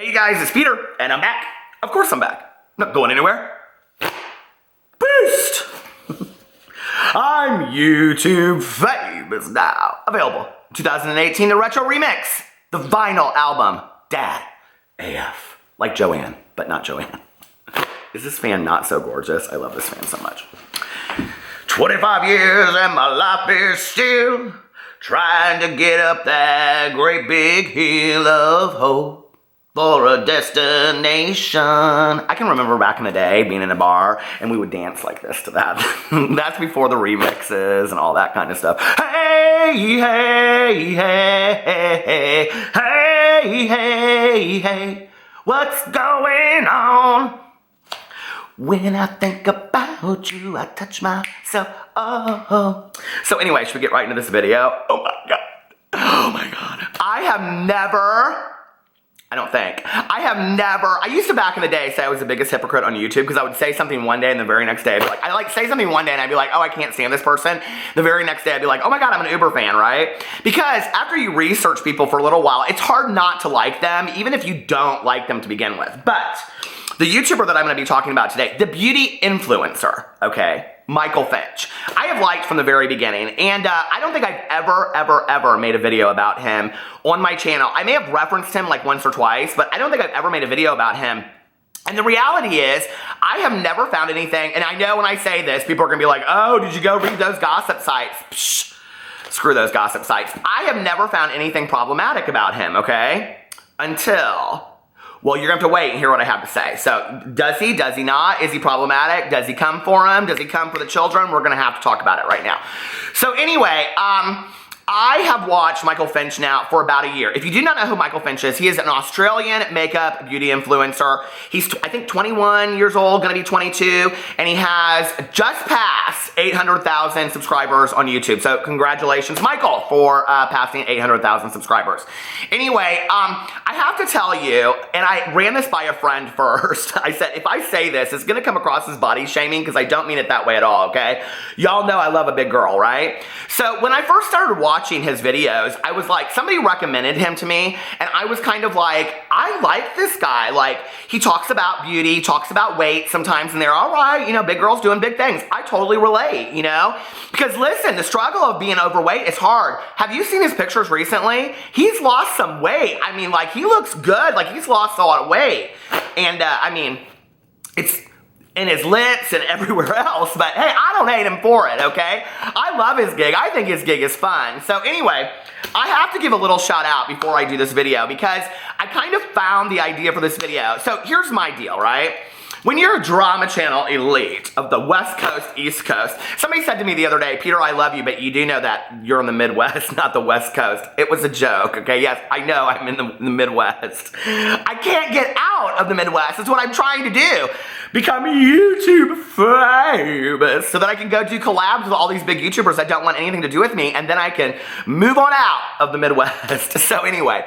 Hey guys, it's Peter, and I'm back. Of course I'm back. I'm not going anywhere. Boost! I'm YouTube famous now. Available 2018, the Retro Remix. The vinyl album, Dad AF. Like Joanne, but not Joanne. Is this fan not so gorgeous? I love this fan so much. 25 years and my life is still trying to get up that great big hill of hope for a destination. I can remember back in the day being in a bar and we would dance like this to that. That's before the remixes and all that kind of stuff. Hey, hey, hey, hey, hey, hey, hey, what's going on? When I think about you, I touch myself. Oh. So anyway, should we get right into this video? Oh my God. Oh my God. I used to back in the day say I was the biggest hypocrite on YouTube because I would say something one day and the very next day I'd be like, say something one day and I'd be like, oh, I can't stand this person. The very next day I'd be like, oh my God, I'm an Uber fan, right? Because after you research people for a little while, it's hard not to like them, even if you don't like them to begin with. But the YouTuber that I'm going to be talking about today, the beauty influencer, okay, Michael Finch, I have liked from the very beginning, and I don't think I've ever made a video about him on my channel. I may have referenced him like once or twice, but I don't think I've ever made a video about him. And the reality is, I have never found anything, and I know when I say this, people are going to be like, oh, did you go read those gossip sites? Psh, screw those gossip sites. I have never found anything problematic about him, okay? Until... well, you're going to have to wait and hear what I have to say. So, does he not? Is he problematic? Does he come for him? Does he come for the children? We're going to have to talk about it right now. So anyway, I have watched Michael Finch now for about a year. If you do not know who Michael Finch is, he is an Australian makeup beauty influencer. He's, I think, 21 years old, going to be 22, and he has just passed 800,000 subscribers on YouTube. So congratulations, Michael, for passing 800,000 subscribers. Anyway, I have to tell you, and I ran this by a friend first. I said, if I say this, it's going to come across as body shaming because I don't mean it that way at all, okay? Y'all know I love a big girl, right? So when I first started watching his videos, I was like, somebody recommended him to me, and I was kind of like, I like this guy. Like, he talks about beauty, talks about weight sometimes, and they're all right, you know, big girls doing big things. I totally relate, you know? Because listen, the struggle of being overweight is hard. Have you seen his pictures recently? He's lost some weight. I mean, like, he looks good. Like, he's lost a lot of weight. And, I mean, it's in his lips and everywhere else, but hey, I don't hate him for it, okay? I love his gig. I think his gig is fun. So anyway, I have to give a little shout out before I do this video because I kind of found the idea for this video. So here's my deal, right? When you're a drama channel elite of the West Coast, East Coast, somebody said to me the other day, Peter, I love you, but you do know that you're in the Midwest, not the West Coast. It was a joke, okay? Yes, I know I'm in the Midwest. I can't get out of the Midwest. That's what I'm trying to do. Become YouTube famous so that I can go do collabs with all these big YouTubers that don't want anything to do with me, and then I can move on out of the Midwest. So anyway,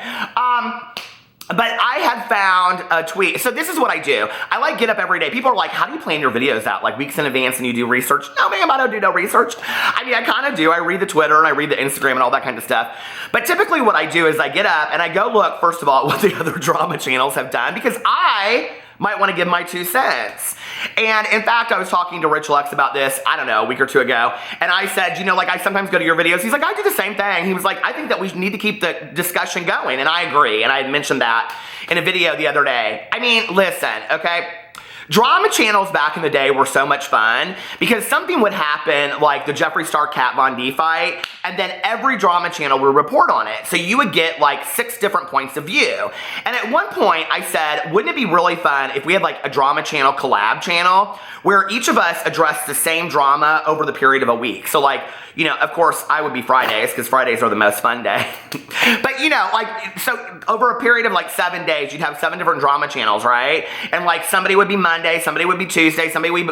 but I had found a tweet. So this is what I do. I like get up every day. People are like, how do you plan your videos out? Like weeks in advance and you do research? No, ma'am, I don't do no research. I mean, I kind of do. I read the Twitter and I read the Instagram and all that kind of stuff. But typically what I do is I get up and I go look, first of all, what the other drama channels have done because I might want to give my 2 cents. And in fact, I was talking to Rich Lux about this, I don't know, a week or two ago. And I said, you know, like I sometimes go to your videos. He's like, I do the same thing. He was like, I think that we need to keep the discussion going. And I agree. And I had mentioned that in a video the other day. I mean, listen, okay? Drama channels back in the day were so much fun because something would happen like the Jeffree Star Kat Von D fight and then every drama channel would report on it. So you would get like 6 different points of view. And at one point I said, wouldn't it be really fun if we had like a drama channel collab channel where each of us addressed the same drama over the period of a week. So like, you know, of course I would be Fridays because Fridays are the most fun day. But you know, like, so over a period of like 7 days, you'd have 7 different drama channels, right? And like somebody would be Monday, somebody would be Tuesday, but we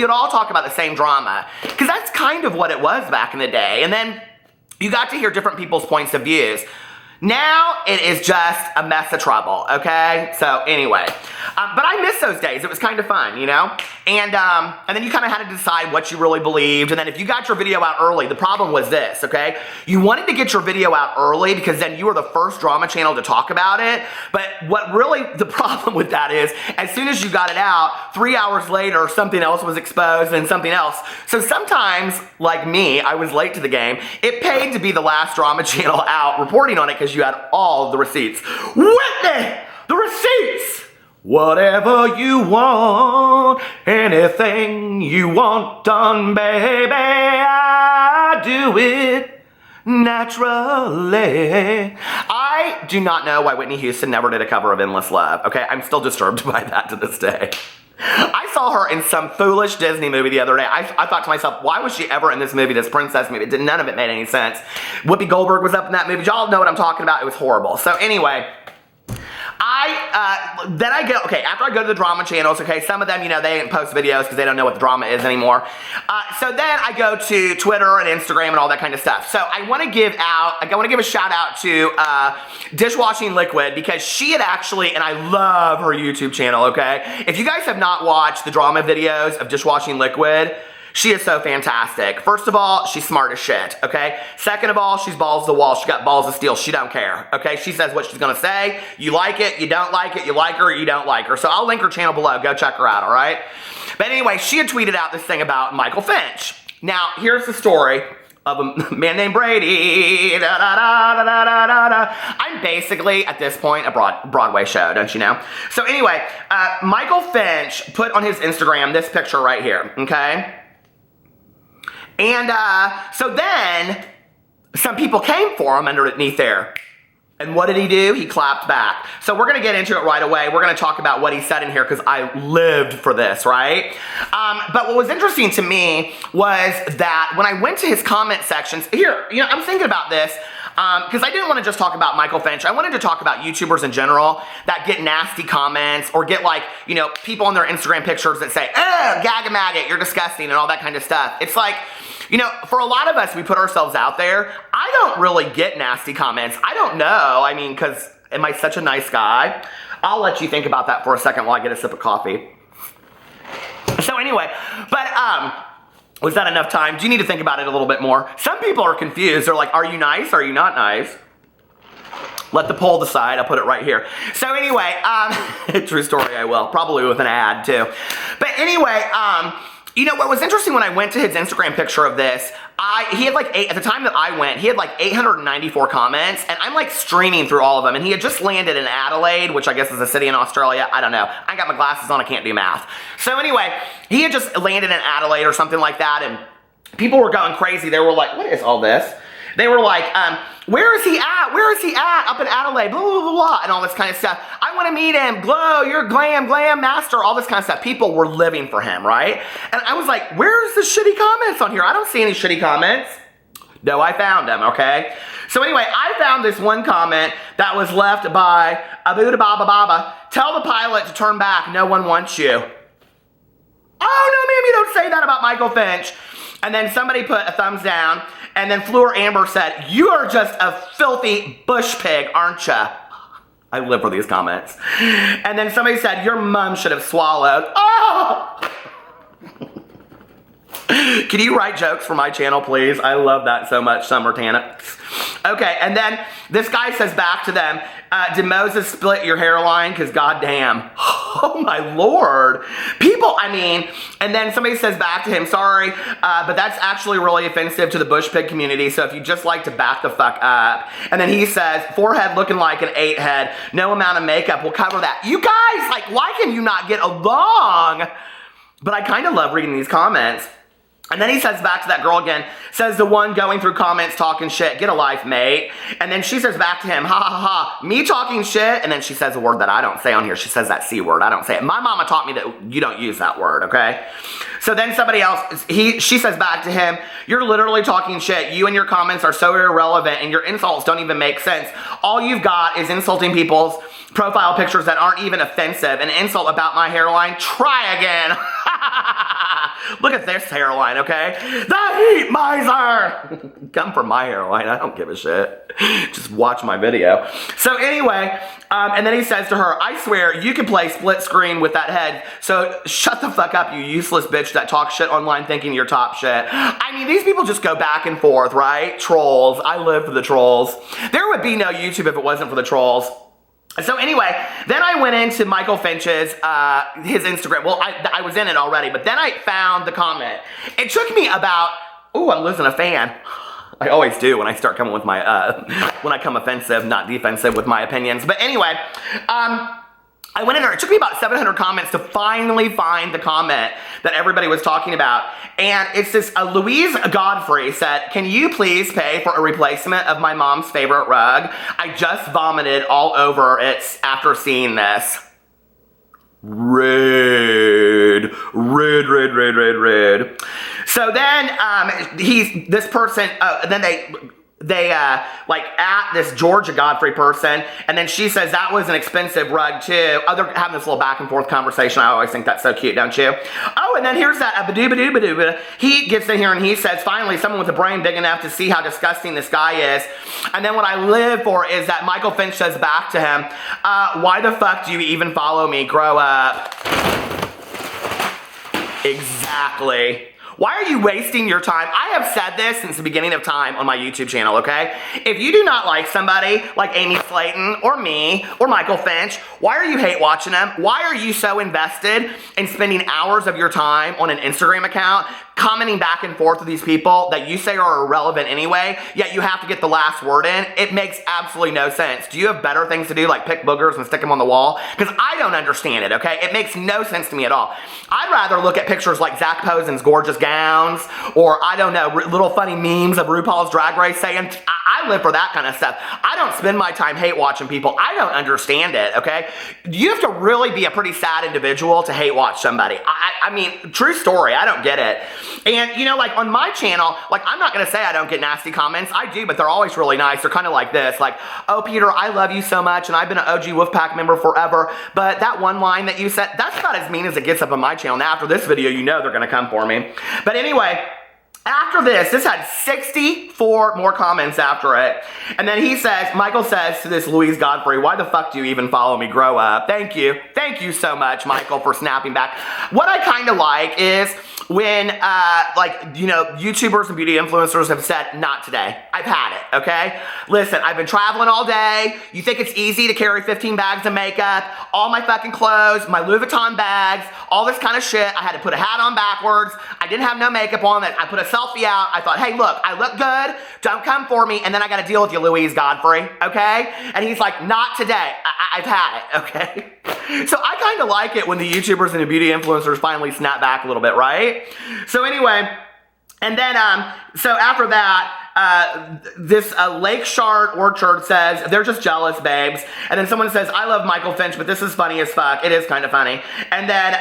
would all talk about the same drama. Because that's kind of what it was back in the day. And then you got to hear different people's points of views. Now it is just a mess of trouble, okay? So anyway, But I miss those days. It was kind of fun, you know? And then you kind of had to decide what you really believed. And then if you got your video out early, the problem was this, okay? You wanted to get your video out early because then you were the first drama channel to talk about it. But what really the problem with that is, as soon as you got it out, 3 hours later, something else was exposed and something else. So sometimes, like me, I was late to the game. It paid to be the last drama channel out reporting on it because you had all of the receipts. Whitney, the receipts! Whatever you want, anything you want done, baby, I do it naturally. I do not know why Whitney Houston never did a cover of Endless Love, okay? I'm still disturbed by that to this day. I saw her in some foolish Disney movie the other day. I thought to myself, why was she ever in this movie, this princess movie? None of it made any sense. Whoopi Goldberg was up in that movie. Y'all know what I'm talking about. It was horrible. So anyway, after I go to the drama channels, okay, some of them, you know, they didn't post videos because they don't know what the drama is anymore. So then I go to Twitter and Instagram and all that kind of stuff. So I want to give a shout out to Dishwashing Liquid because she had actually, and I love her YouTube channel, okay? If you guys have not watched the drama videos of Dishwashing Liquid, she is so fantastic. First of all, she's smart as shit, okay? Second of all, she's balls to the wall. She got balls of steel. She don't care, okay? She says what she's gonna say. You like it, you don't like it, you like her, you don't like her. So I'll link her channel below. Go check her out, all right? But anyway, she had tweeted out this thing about Michael Finch. Now, here's the story of a man named Brady. I'm basically, at this point, a Broadway show, don't you know? So anyway, Michael Finch put on his Instagram this picture right here, okay? And so then some people came for him underneath there. And what did he do? He clapped back. So we're going to get into it right away. We're going to talk about what he said in here because I lived for this, right? But what was interesting to me was that when I went to his comment sections, here, you know, I'm thinking about this because I didn't want to just talk about Michael Finch. I wanted to talk about YouTubers in general that get nasty comments or get like, you know, people on their Instagram pictures that say, oh, gag-a-maggot, you're disgusting and all that kind of stuff. It's like, you know, for a lot of us, we put ourselves out there. I don't really get nasty comments. I don't know. I mean, because am I such a nice guy? I'll let you think about that for a second while I get a sip of coffee. So anyway, but was that enough time? Do you need to think about it a little bit more? Some people are confused. They're like, are you nice? Are you not nice? Let the poll decide. I'll put it right here. So anyway, true story, I will. Probably with an ad too. But anyway, you know, what was interesting when I went to his Instagram picture of this, he had like at the time that I went, he had like 894 comments, and I'm like streaming through all of them, and he had just landed in Adelaide, which I guess is a city in Australia. I don't know. I got my glasses on. I can't do math. So anyway, he had just landed in Adelaide or something like that, and people were going crazy. They were like, what is all this? They were like, where is he at? Where is he at? Up in Adelaide, blah, blah, blah, blah, and all this kind of stuff. I want to meet him. Glow, you're glam master, all this kind of stuff. People were living for him, right? And I was like, where's the shitty comments on here? I don't see any shitty comments. No, I found them, okay? So anyway, I found this one comment that was left by Abuda Baba Baba. Tell the pilot to turn back. No one wants you. Oh, no, ma'am, you don't say that about Michael Finch. And then somebody put a thumbs down. And then Fleur Amber said, you are just a filthy bush pig, aren't ya? I live for these comments. And then somebody said, your mom should have swallowed. Oh! Can you write jokes for my channel, please? I love that so much, Summer Tana. Okay, and then this guy says back to them, did Moses split your hairline? Because goddamn. Oh my Lord. People, I mean, and then somebody says back to him, sorry, but that's actually really offensive to the bush pig community, so if you just like to back the fuck up. And then he says, forehead looking like an 8 head, no amount of makeup will cover that. You guys, like, why can you not get along? But I kind of love reading these comments. And then he says back to that girl again, says the one going through comments talking shit, get a life, mate. And then she says back to him, ha ha ha, me talking shit. And then she says a word that I don't say on here. She says that C word. I don't say it. My mama taught me that you don't use that word, okay? So then somebody else, she says back to him, you're literally talking shit. You and your comments are so irrelevant and your insults don't even make sense. All you've got is insulting people's profile pictures that aren't even offensive. An insult about my hairline, try again. Look at this hairline, okay? The heat miser! Come from my hairline, I don't give a shit. Just watch my video. So anyway, and then he says to her, I swear you can play split screen with that head, so shut the fuck up, you useless bitch that talks shit online thinking you're top shit. I mean, these people just go back and forth, right? Trolls. I live for the trolls. There would be no YouTube if it wasn't for the trolls. So anyway, then I went into Michael Finch's, his Instagram. Well, I was in it already, but then I found the comment. It took me about, ooh, I'm losing a fan. I always do when I start coming with my, when I come offensive, not defensive with my opinions. But anyway, I went in there. It took me about 700 comments to finally find the comment that everybody was talking about. And it's this, Louise Godfrey said, can you please pay for a replacement of my mom's favorite rug? I just vomited all over it after seeing this. Rude. So then, this person, then they like at this Georgia Godfrey person, and then she says that was an expensive rug too. Oh, they're having this little back and forth conversation. I always think that's so cute, don't you? Oh, and then here's that badoo. He gets in here and he says, finally, someone with a brain big enough to see how disgusting this guy is. And then what I live for is that Michael Finch says back to him, why the fuck do you even follow me? Grow up. Exactly. Why are you wasting your time? I have said this since the beginning of time on my YouTube channel, okay? If you do not like somebody like Amy Slayton or me or Michael Finch, why are you hate watching them? Why are you so invested in spending hours of your time on an Instagram account commenting back and forth with these people that you say are irrelevant anyway, yet you have to get the last word in? It makes absolutely no sense. Do you have better things to do, like pick boogers and stick them on the wall? Because I don't understand it, okay? It makes no sense to me at all. I'd rather look at pictures like Zach Posen's gorgeous gowns, or I don't know, little funny memes of RuPaul's Drag Race saying, I live for that kind of stuff. I don't spend my time hate watching people. I don't understand it, okay? You have to really be a pretty sad individual to hate watch somebody. I mean, true story, I don't get it. And, you know, like on my channel, like I'm not going to say I don't get nasty comments. I do, but they're always really nice. They're kind of like this, like, oh, Peter, I love you so much, and I've been an OG Wolfpack member forever, but that one line that you said, that's about as mean as it gets up on my channel. Now, after this video, you know they're going to come for me. But anyway, after this had 64 more comments after it. And then he says, Michael says to this Louise Godfrey, why the fuck do you even follow me? Grow up. Thank you. Thank you so much, Michael, for snapping back. What I kind of like is when, like, you know, YouTubers and beauty influencers have said, not today. I've had it, okay? Listen, I've been traveling all day. You think it's easy to carry 15 bags of makeup, all my fucking clothes, my Louis Vuitton bags, all this kind of shit. I had to put a hat on backwards. I didn't have no makeup on. I put a selfie out. I thought, hey, look, I look good. Don't come for me. And then I got to deal with you, Louise Godfrey, okay? And he's like, not today. I've had it, okay? So I kind of like it when the YouTubers and the beauty influencers finally snap back a little bit, right? So anyway, and then, so after that, this Lake Shard Orchard says, they're just jealous, babes. And then someone says, I love Michael Finch, but this is funny as fuck. It is kind of funny. And then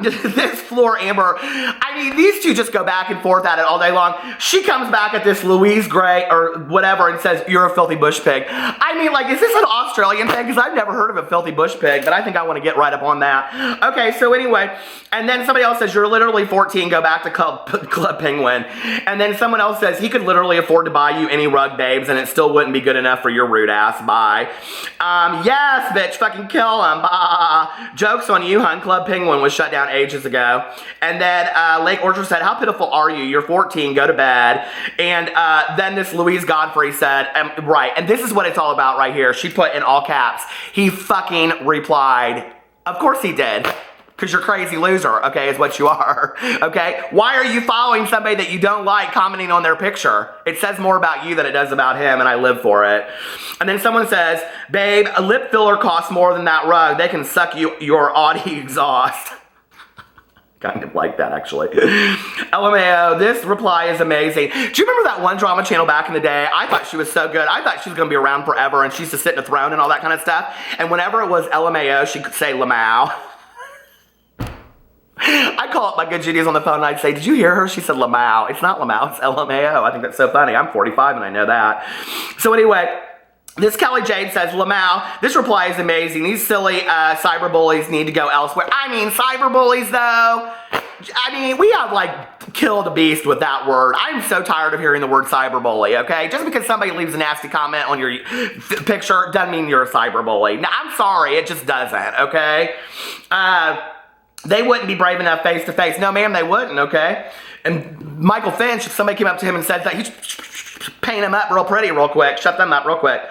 this Floor Amber, I mean, these two just go back and forth at it all day long. She comes back at this Louise Gray or whatever and says, you're a filthy bush pig. I mean, like, is this an Australian thing? Because I've never heard of a filthy bush pig, but I think I want to get right up on that. Okay, so anyway, and then somebody else says, you're literally 14, go back to Club Penguin. And then someone else says, he could literally afford to buy you any rug, babes, and it still wouldn't be good enough for your rude ass. Bye. Yes, bitch, fucking kill him. Bah. Joke's on you, hun. Club Penguin was shut down ages ago. And then Lake Orchard said, how pitiful are you? You're 14, go to bed. And then this Louise Godfrey said, right, and this is what it's all about right here. She put in all caps, he fucking replied. Of course he did. Because you're a crazy loser, okay, is what you are, okay? Why are you following somebody that you don't like commenting on their picture? It says more about you than it does about him, and I live for it. And then someone says, babe, a lip filler costs more than that rug. They can suck your Audi exhaust. Kind of like that, actually. LMAO, this reply is amazing. Do you remember that one drama channel back in the day? I thought she was so good. I thought she was going to be around forever, and she used to sit in a throne and all that kind of stuff. And whenever it was LMAO, she could say Lamau. I call up my good Judy's on the phone and I'd say, did you hear her? She said Lamau. It's not Lamau, it's LMAO. I think that's so funny. I'm 45 and I know that. So anyway, This Kelly Jade says, Lamau, this reply is amazing. These silly cyberbullies need to go elsewhere. I mean, cyberbullies, though. I mean, we have, like, killed a beast with that word. I'm so tired of hearing the word cyberbully, okay? Just because somebody leaves a nasty comment on your picture doesn't mean you're a cyberbully. No, I'm sorry, it just doesn't, okay? They wouldn't be brave enough face to face. No, ma'am, they wouldn't, okay? And Michael Finch, if somebody came up to him and said that, he'd paint him up real pretty real quick, shut them up real quick.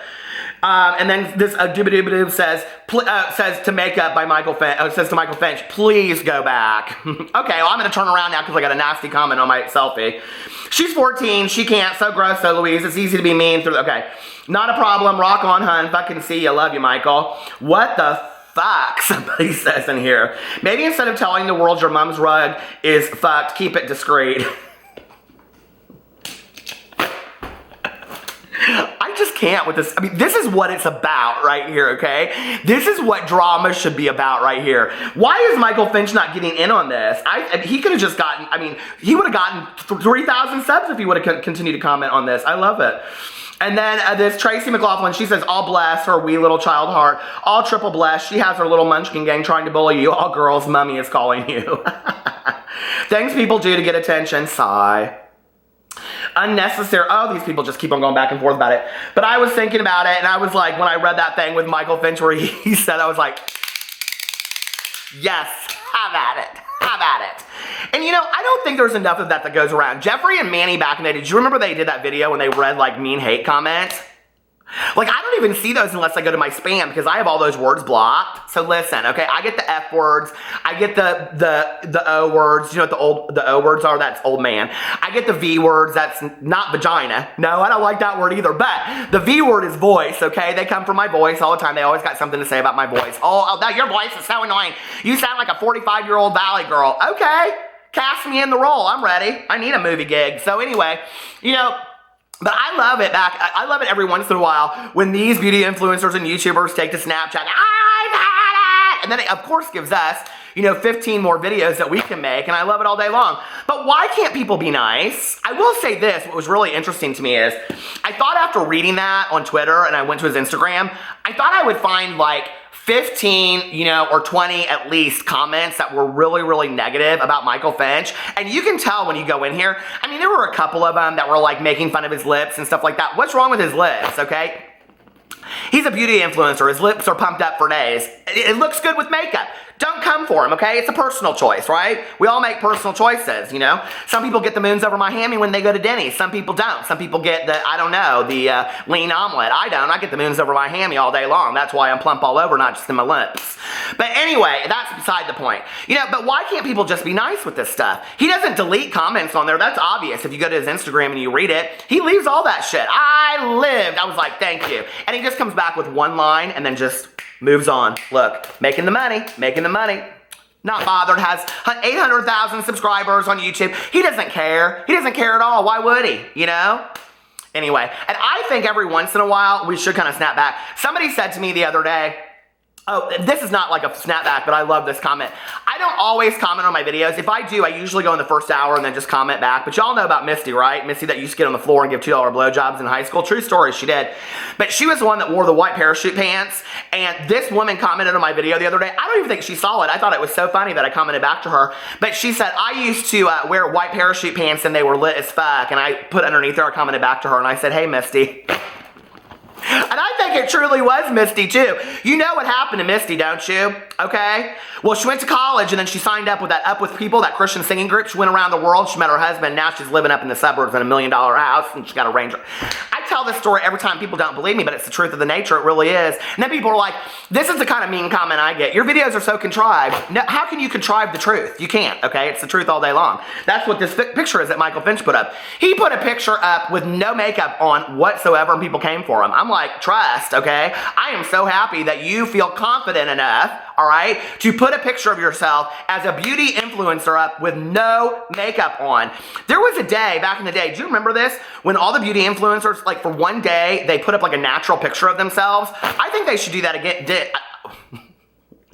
And then this doobie-doobie-doob says to makeup by Michael Finch, says to Michael Finch, please go back. Okay, well, I'm going to turn around now because I got a nasty comment on my selfie. She's 14, she can't, so gross, so Louise, it's easy to be mean through, okay. Not a problem, rock on, hun, fucking see ya, love you, Michael. What the fuck, somebody says in here. Maybe instead of telling the world your mom's rug is fucked, keep it discreet. I just can't with this. I mean, this is what it's about right here, okay? This is what drama should be about right here. Why is Michael Finch not getting in on this? He could have just gotten, I mean, he would have gotten 3,000 subs if he would have continued to comment on this. I love it. And then this Tracy McLaughlin, she says, all bless her wee little child heart. All triple bless. She has her little munchkin gang trying to bully you. All girls, mommy is calling you. Things people do to get attention. Sigh. Unnecessary. Oh, these people just keep on going back and forth about it. But I was thinking about it, and I was like, when I read that thing with Michael Finch where he said, I was like, yes, have at it. Have at it. And you know, I don't think there's enough of that goes around. Jeffrey and Manny back in the day, did you remember they did that video when they read like mean hate comments? Like, I don't even see those unless I go to my spam because I have all those words blocked. So listen, okay, I get the F words, I get the O words, you know what the O words are? That's old man. I get the V words, that's not vagina. No, I don't like that word either, but the V word is voice, okay? They come from my voice all the time. They always got something to say about my voice. Oh, your voice is so annoying. You sound like a 45-year-old Valley girl. Okay, cast me in the role. I'm ready. I need a movie gig. So anyway, you know, but I love it I love it every once in a while when these beauty influencers and YouTubers take to Snapchat, I've had it! And then it, of course, gives us, you know, 15 more videos that we can make, and I love it all day long. But why can't people be nice? I will say this, what was really interesting to me is, I thought after reading that on Twitter, and I went to his Instagram, I thought I would find like 15, you know, or 20 at least comments that were really, really negative about Michael Finch. And you can tell when you go in here, I mean, there were a couple of them that were like making fun of his lips and stuff like that. What's wrong with his lips, okay? He's a beauty influencer. His lips are pumped up for days. It looks good with makeup. Don't come for him, okay? It's a personal choice, right? We all make personal choices, you know? Some people get the moons over my hammy when they go to Denny's. Some people don't. Some people get the, I don't know, the lean omelet. I don't. I get the moons over my hammy all day long. That's why I'm plump all over, not just in my lips. But anyway, that's beside the point. You know, but why can't people just be nice with this stuff? He doesn't delete comments on there. That's obvious. If you go to his Instagram and you read it, he leaves all that shit. I was like, thank you. And he just comes back with one line and then just moves on. Look, making the money, making the money. Not bothered, has 800,000 subscribers on YouTube. He doesn't care. He doesn't care at all. Why would he, you know? Anyway, and I think every once in a while, we should kind of snap back. Somebody said to me the other day, oh, this is not like a snapback, but I love this comment. I don't always comment on my videos. If I do, I usually go in the first hour and then just comment back. But y'all know about Misty, right? Misty that used to get on the floor and give $2 blowjobs in high school. True story, she did. But she was the one that wore the white parachute pants. And this woman commented on my video the other day. I don't even think she saw it. I thought it was so funny that I commented back to her. But she said, I used to wear white parachute pants and they were lit as fuck. And I put underneath there, I commented back to her and I said, hey, Misty. And I think it truly was Misty, too. You know what happened to Misty, don't you? Okay? Well, she went to college, and then she signed up with that Up With People, that Christian singing group. She went around the world. She met her husband. Now she's living up in the suburbs in $1 million house, and she got a Ranger. I tell this story every time. People don't believe me, but it's the truth of the nature. It really is. And then people are like, this is the kind of mean comment I get. Your videos are so contrived. No, how can you contrive the truth? You can't, okay? It's the truth all day long. That's what this picture is that Michael Finch put up. He put a picture up with no makeup on whatsoever, and people came for him. I'm like, trust, okay? I am so happy that you feel confident enough, all right, to put a picture of yourself as a beauty influencer up with no makeup on. There was a day back in the day, do you remember this? When all the beauty influencers, like for one day, they put up like a natural picture of themselves. I think they should do that again.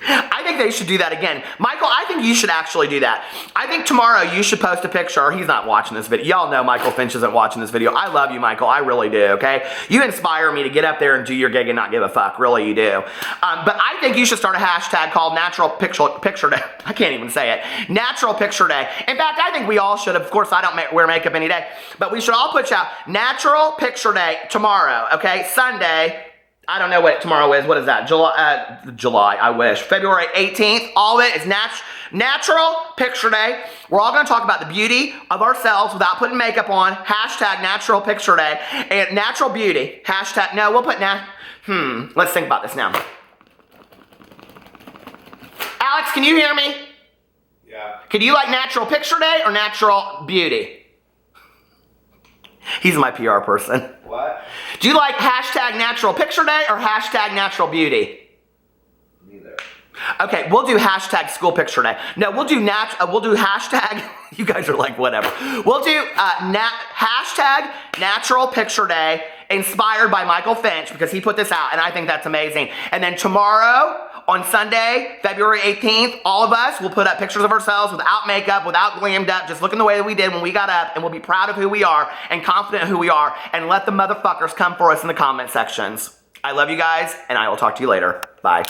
I think they should do that again. Michael, I think you should actually do that. I think tomorrow you should post a picture. He's not watching this video. Y'all know Michael Finch isn't watching this video. I love you, Michael. I really do, okay? You inspire me to get up there and do your gig and not give a fuck. Really, you do. But I think you should start a hashtag called Natural Picture Day. I can't even say it. Natural Picture Day. In fact, I think we all should. Of course, I don't wear makeup any day. But we should all put out Natural Picture Day tomorrow, okay? Sunday. I don't know what tomorrow is. What is that? July, I wish. February 18th. All of it is Natural Picture Day. We're all going to talk about the beauty of ourselves without putting makeup on. Hashtag Natural Picture Day. And natural beauty. Hashtag, no, we'll put let's think about this now. Alex, can you hear me? Yeah. Can you like Natural Picture Day or Natural Beauty? He's my PR person. What? Do you like hashtag Natural Picture Day or hashtag Natural Beauty? Neither. Okay, we'll do hashtag School Picture Day. No, we'll do hashtag, you guys are like, whatever. We'll do hashtag Natural Picture Day inspired by Michael Finch because he put this out and I think that's amazing. And then tomorrow, on Sunday, February 18th, all of us will put up pictures of ourselves without makeup, without glammed up, just looking the way that we did when we got up, and we'll be proud of who we are and confident in who we are, and let the motherfuckers come for us in the comment sections. I love you guys, and I will talk to you later. Bye.